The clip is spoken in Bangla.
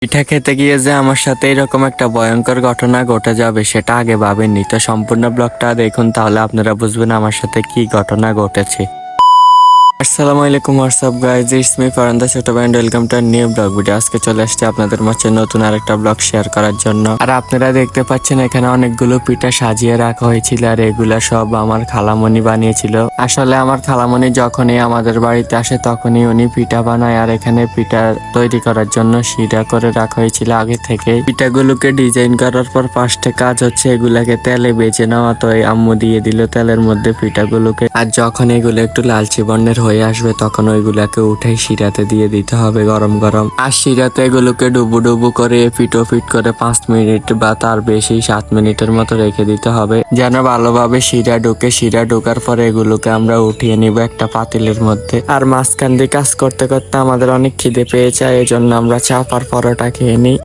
পিঠা খেতে গিয়ে যে আমার সাথে এরকম একটা ভয়ঙ্কর ঘটনা ঘটে যাবে সেটা আগে ভাবেননি। তো সম্পূর্ণ ব্লগটা দেখুন, তাহলে আপনারা বুঝবেন আমার সাথে কি ঘটনা ঘটেছে। আসসালামু আলাইকুম, WhatsApp guys, it's me Farhan the ছোট ভাই, welcome to new blog video. আজকে চলে আসছে আপনাদের মাঝে নতুন আরেকটা ব্লগ শেয়ার করার জন্য। আর আপনারা দেখতে পাচ্ছেন এখানে অনেকগুলো পিঠা সাজিয়ে রাখা হয়েছিল, আর এগুলা সব আমার খালামণি বানিয়েছিল। আসলে আমার খালামণি যখনই আমাদের বাড়িতে আসে তখনই উনি পিঠা বানায়, আর এখানে পিঠা তৈরি করার জন্য শিরা করে রাখা হয়েছিল আগে থেকে। পিঠাগুলোকে ডিজাইন করার পর ফার্স্টে কাজ হচ্ছে এগুলাকে তেলে বেজে নেওয়া। তো এই আম্মু দিয়ে দিল তেলের মধ্যে পিঠাগুলোকে, আর যখন এগুলো একটু লালচে বর্ণের হয়ে আসবে তখন ওইগুলাকে উঠে শিরাতে দিয়ে দিতে হবে গরম গরম। আর শিরাতে এগুলোকে ডুবু ডুবু করে পিটো ফিট করে 5 মিনিট বা তার বেশি 7 মিনিটের মতো রেখে দিতে হবে, যেন ভালোভাবে শিরা ঢুকে। শিরা ঢোকার পরে এগুলোকে আমরা উঠিয়ে নিব একটা পাতিলের মধ্যে। আর মাঝখান দিয়ে কাজ করতে করতে আমাদের অনেক খিদে পেয়ে যায়, এই জন্য আমরা চাপার পরোটা খেয়ে নিই।